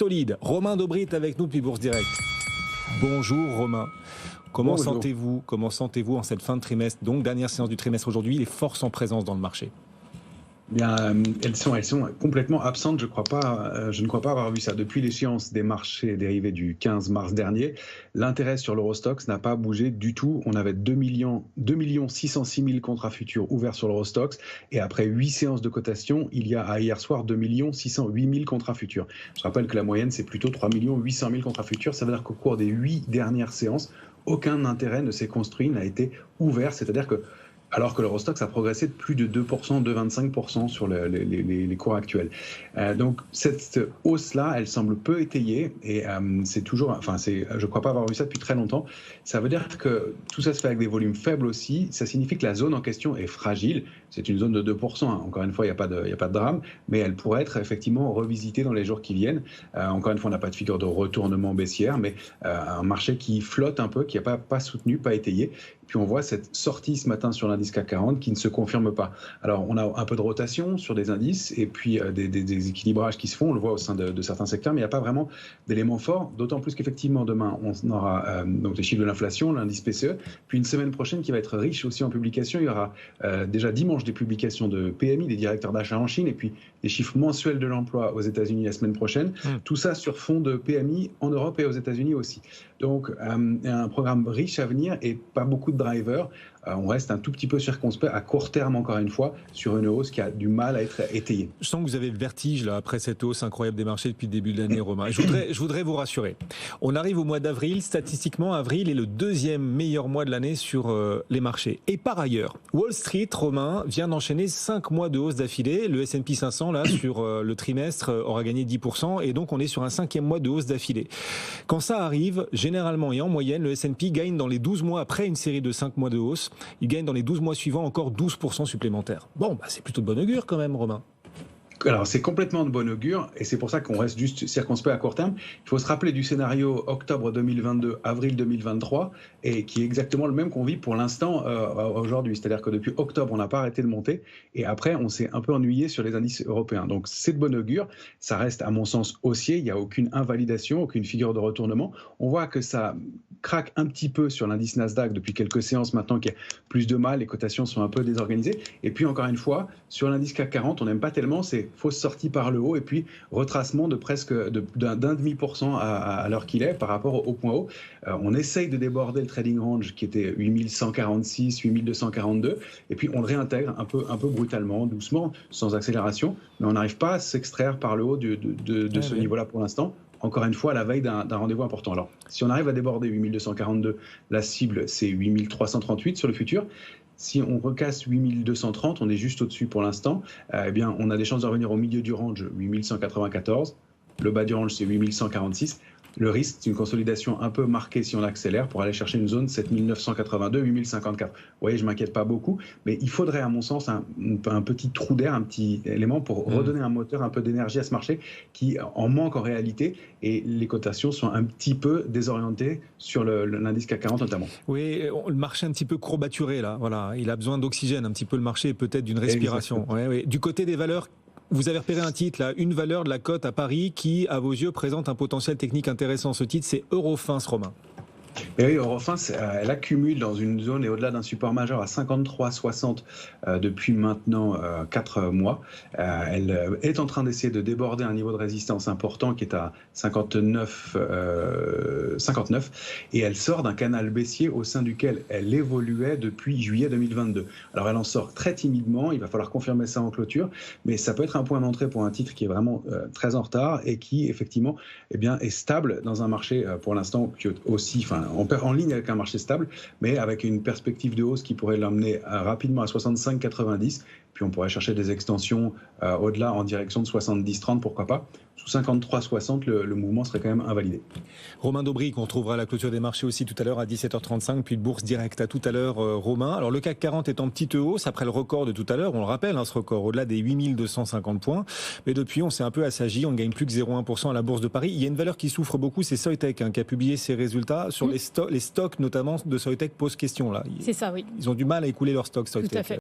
solide. Romain Daubry est avec nous depuis Bourse Direct. Bonjour Romain. Comment sentez-vous en cette fin de trimestre, donc dernière séance du trimestre aujourd'hui, les forces en présence dans le marché? Bien, elles sont complètement absentes. Je ne crois pas avoir vu ça depuis l'échéance des marchés dérivés du 15 mars dernier. L'intérêt sur l'Eurostoxx n'a pas bougé du tout. On avait 2 606 000 contrats futurs ouverts sur l'Eurostoxx et après 8 séances de cotation, il y a à hier soir 2 608 000 contrats futurs. Je rappelle que la moyenne c'est plutôt 3 800 000 contrats futurs. Ça veut dire qu'au cours des 8 dernières séances, aucun intérêt ne s'est construit, n'a été ouvert. C'est-à-dire que alors que l'Eurostoxx a progressé de plus de 2%, de 25% sur les cours actuels. Donc cette hausse-là, elle semble peu étayée et c'est toujours, je ne crois pas avoir vu ça depuis très longtemps. Ça veut dire que tout ça se fait avec des volumes faibles aussi. Ça signifie que la zone en question est fragile. C'est une zone de 2%. Encore une fois, il n'y a pas de drame, mais elle pourrait être effectivement revisitée dans les jours qui viennent. Encore une fois, on n'a pas de figure de retournement baissière, mais un marché qui flotte un peu, qui n'a pas soutenu, pas étayé. Puis on voit cette sortie ce matin sur l'indice CAC 40 qui ne se confirme pas. Alors on a un peu de rotation sur des indices et puis des équilibrages qui se font, on le voit au sein de certains secteurs, mais il n'y a pas vraiment d'éléments forts, d'autant plus qu'effectivement demain on aura donc les chiffres de l'inflation, l'indice PCE, puis une semaine prochaine qui va être riche aussi en publications. Il y aura déjà dimanche des publications de PMI, des directeurs d'achat en Chine, et puis des chiffres mensuels de l'emploi aux États-Unis la semaine prochaine. Tout ça sur fond de PMI en Europe et aux États-Unis aussi. Donc un programme riche à venir et pas beaucoup de drivers. On reste un tout petit peu circonspect à court terme, encore une fois, sur une hausse qui a du mal à être étayée. Je sens que vous avez le vertige là, après cette hausse incroyable des marchés depuis le début de l'année, Romain. Je voudrais vous rassurer. On arrive au mois d'avril. Statistiquement, avril est le deuxième meilleur mois de l'année sur les marchés. Et par ailleurs, Wall Street, Romain, vient d'enchaîner 5 mois de hausse d'affilée. Le S&P 500, là, sur le trimestre, aura gagné 10%. Et donc, on est sur un 5e mois de hausse d'affilée. Quand ça arrive, généralement et en moyenne, le S&P gagne dans les 12 mois après une série de 5 mois de hausse. Il gagne dans les 12 mois suivants encore 12% supplémentaires. Bon, c'est plutôt de bon augure quand même, Romain. Alors, c'est complètement de bon augure et c'est pour ça qu'on reste juste circonspect à court terme. Il faut se rappeler du scénario octobre 2022, avril 2023 et qui est exactement le même qu'on vit pour l'instant aujourd'hui. C'est-à-dire que depuis octobre, on n'a pas arrêté de monter et après, on s'est un peu ennuyé sur les indices européens. Donc, c'est de bon augure. Ça reste, à mon sens, haussier. Il n'y a aucune invalidation, aucune figure de retournement. On voit que ça craque un petit peu sur l'indice Nasdaq depuis quelques séances maintenant qu'il y a plus de mal. Les cotations sont un peu désorganisées. Et puis, encore une fois, sur l'indice CAC 40, on n'aime pas tellement. C'est fausse sortie par le haut et puis retracement de presque d'un demi% à l'heure qu'il est par rapport au point haut. On essaye de déborder le trading range qui était 8146, 8242 et puis on le réintègre un peu brutalement, doucement, sans accélération, mais on n'arrive pas à s'extraire par le haut de ce niveau-là pour l'instant. Encore une fois, à la veille d'un rendez-vous important. Alors, si on arrive à déborder 8242, la cible, c'est 8338 sur le futur. Si on recasse 8230, on est juste au-dessus pour l'instant, eh bien, on a des chances de revenir au milieu du range 8194. Le bas du range, c'est 8146. Le risque, c'est une consolidation un peu marquée si on accélère pour aller chercher une zone 7982, 8054. Vous voyez, je ne m'inquiète pas beaucoup, mais il faudrait, à mon sens, un petit trou d'air, un petit élément pour redonner un moteur, un peu d'énergie à ce marché qui en manque en réalité et les cotations sont un petit peu désorientées sur l'indice CAC 40 notamment. Oui, le marché un petit peu courbaturé là, voilà. Il a besoin d'oxygène un petit peu le marché et peut-être d'une respiration. Ouais. Du côté des valeurs, vous avez repéré un titre, là, une valeur de la cote à Paris qui, à vos yeux, présente un potentiel technique intéressant. Ce titre, c'est Eurofins, Romain. Et oui, Eurofins, elle accumule dans une zone et au-delà d'un support majeur à 53,60 depuis maintenant 4 mois. Elle est en train d'essayer de déborder un niveau de résistance important qui est à 59 et elle sort d'un canal baissier au sein duquel elle évoluait depuis juillet 2022. Alors elle en sort très timidement, il va falloir confirmer ça en clôture, mais ça peut être un point d'entrée pour un titre qui est vraiment très en retard et qui effectivement est stable dans un marché pour l'instant qui est aussi, en ligne avec un marché stable, mais avec une perspective de hausse qui pourrait l'emmener rapidement à 65,90. Puis on pourrait chercher des extensions au-delà en direction de 70,30, pourquoi pas. Sous 53,60, le mouvement serait quand même invalidé. Romain Daubry, qu'on retrouvera à la clôture des marchés aussi tout à l'heure à 17h35, puis de Bourse Direct à tout à l'heure, Romain. Alors le CAC 40 est en petite hausse après le record de tout à l'heure, on le rappelle, ce record au-delà des 8250 points. Mais depuis, on s'est un peu assagi, on ne gagne plus que 0,1% à la Bourse de Paris. Il y a une valeur qui souffre beaucoup, c'est Soitec, qui a publié ses résultats. Sur les stocks notamment de Soitec posent question là. C'est ça, oui. Ils ont du mal à écouler leurs stocks, Soitec. Tout à fait.